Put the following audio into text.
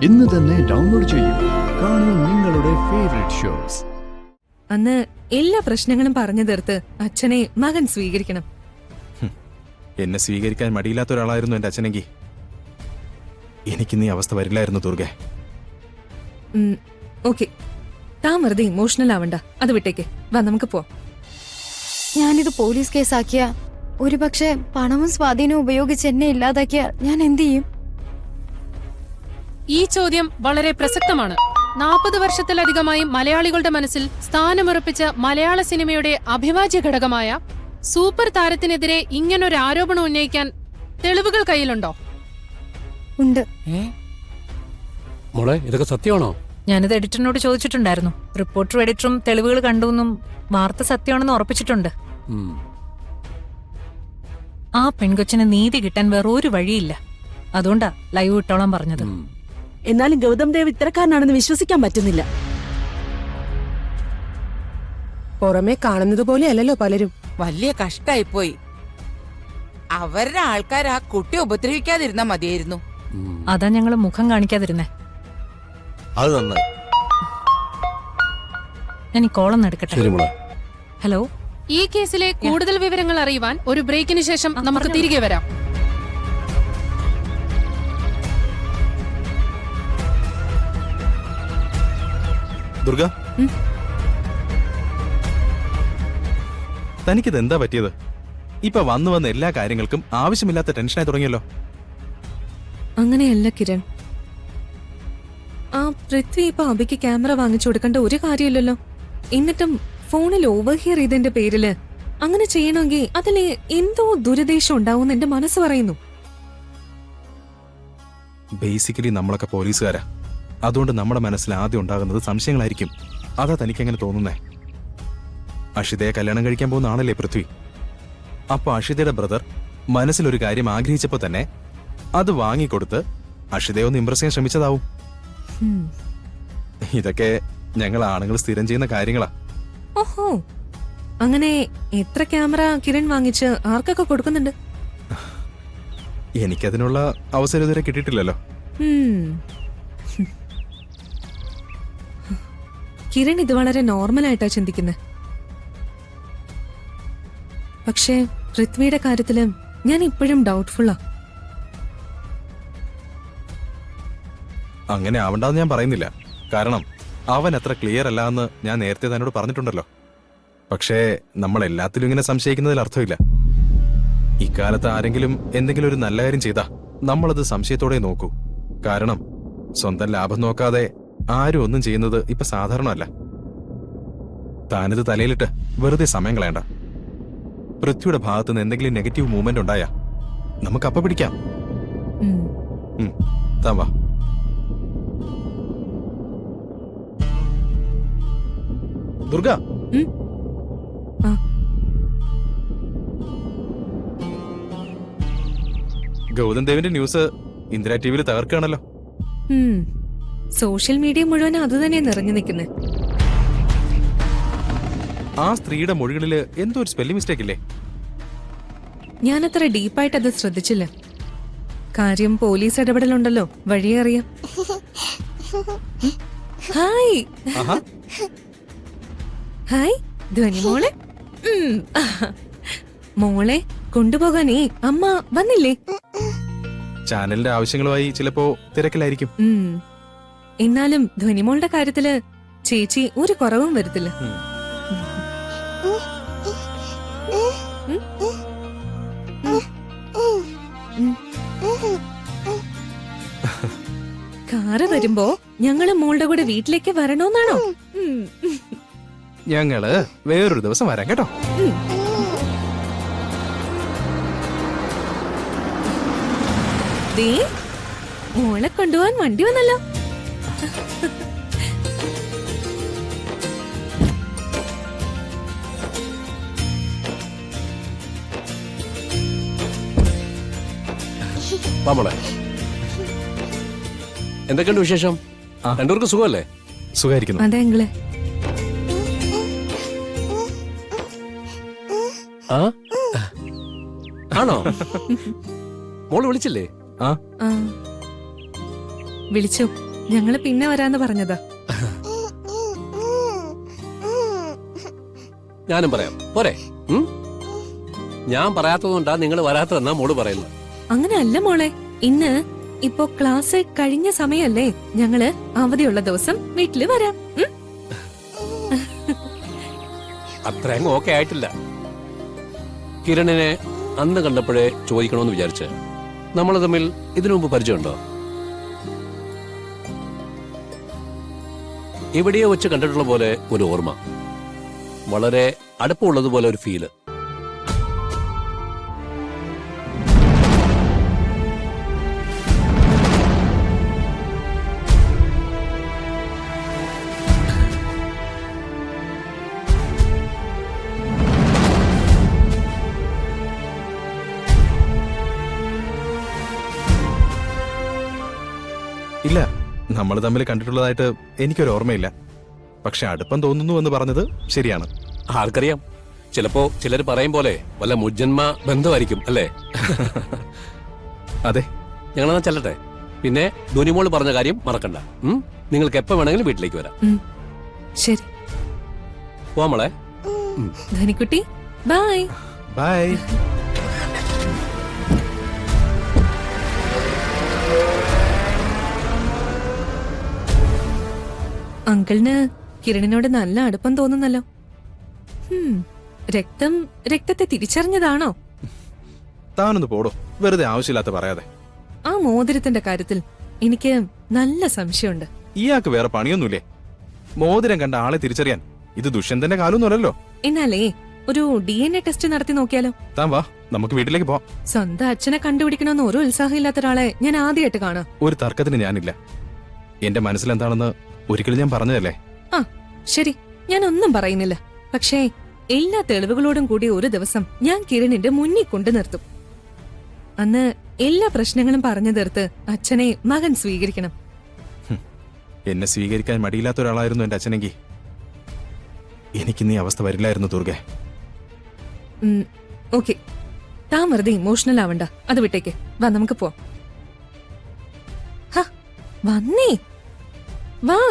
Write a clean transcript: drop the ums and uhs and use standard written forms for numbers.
ഇന്ന് തന്നെ ഡൗൺലോഡ് ചെയ്യൂ. കാണൂ നിങ്ങളുടെ ഫേവറേറ്റ് ഷോസ്. അന്ന് എല്ലാ പ്രശ്നങ്ങളും പറഞ്ഞു തീർത്ത് അച്ഛനെ മകൻ സ്വീകരിക്കണം. എന്നെ സ്വീകരിക്കാൻ മടിയില്ലാത്ത ഒരാളായിരുന്നു എന്റെ അച്ഛനെങ്കിൽ എനിക്കിന്ന് ഈ അവസ്ഥ വരില്ലായിരുന്നു ദുർഗെ. ഓക്കെ, താൻ വെറുതെ ഇമോഷണൽ ആവണ്ട, അത് വിട്ടേക്ക്. വാ നമുക്ക് പോവാം. ഞാനിത് പോലീസ് കേസാക്കിയ, ഒരുപക്ഷെ പണവും സ്വാധീനവും ഉപയോഗിച്ച് എന്നെ ഇല്ലാതാക്കിയ ഞാൻ എന്ത് ചെയ്യും? ഈ ചോദ്യം വളരെ പ്രസക്തമാണ്. 40 വർഷത്തിലധികമായി മലയാളികളുടെ മനസ്സിൽ സ്ഥാനമുറപ്പിച്ച മലയാള സിനിമയുടെ അഭിവാജ്യ ഘടകമായ സൂപ്പർ താരത്തിനെതിരെ ഇങ്ങനൊരു ആരോപണം ഉന്നയിക്കാൻ തെളിവുകൾ കയ്യിലുണ്ടോ? ഉണ്ട്. മോളെ, ഇതൊക്കെ സത്യമാണോ? ഞാനിത് എഡിറ്ററിനോട് ചോദിച്ചിട്ടുണ്ടായിരുന്നു. റിപ്പോർട്ടറും എഡിറ്ററും തെളിവുകൾ കണ്ടുവെന്നും വാർത്ത സത്യമാണെന്ന് ഉറപ്പിച്ചിട്ടുണ്ട്. ആ പെൺകൊച്ചിന് നീതി കിട്ടാൻ വേറെ ഒരു വഴിയില്ല. അതുകൊണ്ടാ ലൈവ് ഇട്ടോളാൻ പറഞ്ഞത്. എന്നാലും ഗൗതം ദേവ് ഇത്തരക്കാരനാണെന്ന് വിശ്വസിക്കാൻ പറ്റുന്നില്ല. പുറമെ കാണുന്നത് പോലെ അല്ലല്ലോ പലരും. വലിയ കഷ്ടായിപ്പോയി. അവരുടെ ആൾക്കാർ ആ കുട്ടി ഉപദ്രവിക്കാതിരുന്നാ മതിയായിരുന്നു. അതാ ഞങ്ങള് മുഖം കാണിക്കാതിരുന്നേ. അത് നന്നായി. ഞാൻ ഈ കോളൊന്ന് എടുക്കട്ടെ. ഹലോ, ഈ കേസിലെ കൂടുതൽ വിവരങ്ങൾ അറിയുവാൻ ഒരു ബ്രേക്കിന് ശേഷം നമുക്ക് തിരികെ വരാം. ദുർഗ, തനിക്കിത് എന്താ പറ്റിയത്? ഇപ്പൊ വന്ന എല്ലാ കാര്യങ്ങൾക്കും ആവശ്യമില്ലാത്ത ടെൻഷനായി തുടങ്ങിയല്ലോ. അങ്ങനെയല്ല കിരൺ, ആ പൃഥ്വി ഇപ്പൊ അബിക്ക് ക്യാമറ വാങ്ങിച്ചു കൊടുക്കേണ്ട ഒരു കാര്യമില്ലല്ലോ. എന്നിട്ടും ഫോണിൽ ഓവർഹിയർ ചെയ്തതിന്റെ പേരില് അങ്ങനെ ചെയ്യണമെങ്കിൽ അതില് എന്തോ ദുരുദ്ദേശം ഉണ്ടാവും എന്റെ മനസ്സ് പറയുന്നു. ബേസിക്കലി നമ്മളൊക്കെ പോലീസുകാരാ. അതുകൊണ്ട് നമ്മുടെ മനസ്സിൽ ആദ്യം ഉണ്ടാകുന്നത് സംശയങ്ങളായിരിക്കും. അതാ തനിക്കെങ്ങനെ തോന്നുന്നേ? അഷിതയെ കല്യാണം കഴിക്കാൻ പോകുന്ന ആണല്ലേ പൃഥ്വി. അപ്പൊ അഷിതയുടെ ബ്രദർ മനസ്സിലൊരു കാര്യം ആഗ്രഹിച്ചപ്പോ തന്നെ അത് വാങ്ങിക്കൊടുത്ത് അഷിതയെ ഒന്ന് ഇംപ്രസ് ചെയ്യാൻ ശ്രമിച്ചതാവും. ഇതൊക്കെ ഞങ്ങൾ ആണുങ്ങൾ സ്ഥിരം ചെയ്യുന്ന കാര്യങ്ങളാ. ഓഹോ, അങ്ങനെ എത്ര ക്യാമറ കിരൺ വാങ്ങിച്ച് ആർക്കൊക്കെ കൊടുക്കുന്നുണ്ട്? എനിക്കതിനുള്ള അവസരം ഇതുവരെ കിട്ടിയിട്ടില്ലല്ലോ. കിരൺ ഇത് വളരെ നോർമലായിട്ടാ ചിന്തിക്കുന്നത്. പക്ഷേ പൃഥ്വിയുടെ കാര്യത്തില് ഞാൻ ഇപ്പോഴും ഡൗട്ട്ഫുള്ളാ. അങ്ങനെ ആവണ്ടെന്ന് ഞാൻ പറയുന്നില്ല. കാരണം അവൻ അത്ര ക്ലിയർ അല്ല എന്ന് ഞാൻ നേരത്തെ തന്നോട് പറഞ്ഞിട്ടുണ്ടല്ലോ. പക്ഷേ നമ്മൾ എല്ലാത്തിലും ഇങ്ങനെ സംശയിക്കുന്നതിൽ അർത്ഥമില്ല. ഇക്കാലത്ത് ആരെങ്കിലും എന്തെങ്കിലും ഒരു നല്ല കാര്യം ചെയ്താ നമ്മളത് സംശയത്തോടെ നോക്കൂ. കാരണം സ്വന്തം ലാഭം നോക്കാതെ ആരും ഒന്നും ചെയ്യുന്നത് ഇപ്പൊ സാധാരണമല്ല. താനിത് തലയിലിട്ട് വെറുതെ സമയം കളയണ്ട. പൃഥ്വിയുടെ ഭാഗത്തുനിന്ന് എന്തെങ്കിലും നെഗറ്റീവ് മൂവ്മെന്റ് ഉണ്ടായാ നമുക്കപ്പ പിടിക്കാം. താൻ വാ. ദുർഗ, ഗൗതം ദേവിന്റെ ന്യൂസ് ഇന്ദിര ടിവിയിൽ തകർക്കുകയാണല്ലോ. സോഷ്യൽ മീഡിയ മുഴുവൻ അത് തന്നെ നിറഞ്ഞു നിൽക്കുന്നത്. ആ സ്ത്രീയുടെ മൊഴികളില് എന്തോ ഒരു സ്പെല്ലിംഗ് മിസ്റ്റേക്ക് ഇല്ലേ? ഞാനത്ര ഡീപ്പായിട്ട് അത് ശ്രദ്ധിച്ചില്ല. കാര്യം പോലീസ് ഇടപെടലുണ്ടല്ലോ, വഴിയെ അറിയാം. ഹായ് ഹായ് ധ്വനി മോളെ. മോളെ കൊണ്ടുപോകാനേ അമ്മ വന്നില്ലേ? ചാനലിന്റെ ആവശ്യങ്ങളുമായി ചിലപ്പോ തിരക്കിലായിരിക്കും. എന്നാലും ധ്വനിമോളുടെ കാര്യത്തില് ചേച്ചി ഒരു കുറവും വരുത്തില്ല. കാറ് വരുമ്പോ ഞങ്ങള് മോളുടെ കൂടെ വീട്ടിലേക്ക് വരണോന്നാണോ? ഞങ്ങള് വേറൊരു ദിവസം വരാം കേട്ടോ. മോളെ കൊണ്ടുപോവാൻ വണ്ടി വന്നല്ലോ. മോളെ, എന്തൊക്കെയുണ്ട് വിശേഷം? രണ്ടുപേർക്ക് സുഖമല്ലേ? സുഖമായിരിക്കുന്നു. അതെ അങ്കിളെ. ആണോ? മോള് വിളിച്ചില്ലേ? വിളിച്ചു. ഞങ്ങള് പിന്നെ വരാന്ന് പറഞ്ഞതാ. ഞാനും പറയാം പോരെ? ഉം? ഞാൻ പറയാത്തതുകൊണ്ടാ നിങ്ങൾ വരാത്തതെന്നാ മോള് പറയുന്നത്. അങ്ങനെ അല്ല മോളെ, ഇപ്പോ ക്ലാസ് കഴിഞ്ഞ സമയല്ലേ, ഞങ്ങള് അവധിയുള്ള ദിവസം വീട്ടില് വരാം. ഉം? അത്രയും ഓക്കെ ആയിട്ടില്ല. കിരണിനെ അന്ന് കണ്ടപ്പോഴേ ചോദിക്കണമെന്ന് വിചാരിച്ച്. നമ്മൾ തമ്മിൽ ഇതിനു മുമ്പ് പരിചയമുണ്ടോ? എവിടെയോ വെച്ച് കണ്ടിട്ടുള്ള പോലെ ഒരു ഓർമ്മ, വളരെ അടുപ്പമുള്ളതുപോലെ ഒരു ഫീല്. ഇല്ല, നമ്മൾ തമ്മിൽ കണ്ടിട്ടുള്ളതായിട്ട് എനിക്കൊരു ഓർമ്മയില്ല. പക്ഷെ അടുപ്പം തോന്നുന്നു എന്ന് പറഞ്ഞത് ശരിയാണ്. ആർക്കറിയാം, ചിലപ്പോ ചിലർ പറയും പോലെ വല്ല മുജ്ജന്മ ബന്ധമായിരിക്കും അല്ലേ? അതെ. ഞങ്ങളെന്നാ ചെല്ലട്ടെ. പിന്നെ ധോനിമോള് പറഞ്ഞ കാര്യം മറക്കണ്ട. നിങ്ങൾക്ക് എപ്പോ വേണമെങ്കിലും വീട്ടിലേക്ക് വരാം. ശരി പോവാമളെ. ധനിക്കുട്ടി, ബൈ. ബൈ. അങ്കിളിന് കിരണിനോട് നല്ല അടുപ്പം തോന്നുന്നല്ലോ. രക്തത്തെ തിരിച്ചറിഞ്ഞതാണോ? താനൊന്ന് പോടോ, വെറുതെ ആവശ്യമില്ലാത്ത പറയാതെ. ആ മോതിരത്തിന്റെ കാര്യത്തിൽ എനിക്ക് നല്ല സംശയമുണ്ട്. ഇയാൾക്ക് വേറെ പണിയൊന്നുമില്ലേ? മോതിരം കണ്ട ആളെ തിരിച്ചറിയാൻ ഇത് ദുഷ്യന്തന്റെ കാലൊന്നുമല്ലല്ലോ. എന്നാലേ ഒരു DNA ടെസ്റ്റ് നടത്തി നോക്കിയാലോ? താൻ വാ, നമുക്ക് വീട്ടിലേക്ക് പോവാം. സ്വന്തം അച്ഛനെ കണ്ടുപിടിക്കണമെന്ന് ഒരു ഉത്സാഹമില്ലാത്ത ഒരാളെ ഞാൻ ആദ്യമായിട്ട് കാണാം. ഒരു തർക്കത്തിന് ഞാനില്ല. എന്റെ മനസ്സിലെന്താണെന്ന് ഒരിക്കലും ഞാൻ പറഞ്ഞതല്ലേ. ആ ശരി, ഞാൻ ഒന്നും പറയുന്നില്ല. പക്ഷേ എല്ലാ തെളിവുകളോടും കൂടി ഒരു ദിവസം ഞാൻ കിരണിന്റെ മുന്നിൽ കൊണ്ടു നിർത്തും. അന്ന് എല്ലാ പ്രശ്നങ്ങളും പറഞ്ഞു തീർത്ത് അച്ഛനെ മകൻ സ്വീകരിക്കണം. എന്നെ സ്വീകരിക്കാൻ മടിയില്ലാത്ത ഒരാളായിരുന്നു എന്റെ അച്ഛനെങ്കിൽ എനിക്കിന്ന് ഈ അവസ്ഥ വരില്ലായിരുന്നു ദുർഗെ. ഓക്കെ, താൻ വെറുതെ ഇമോഷണൽ ആവണ്ട, അത് വിട്ടേക്ക്. വാ, നമുക്ക് പോവാം. വന്നേ, വാ.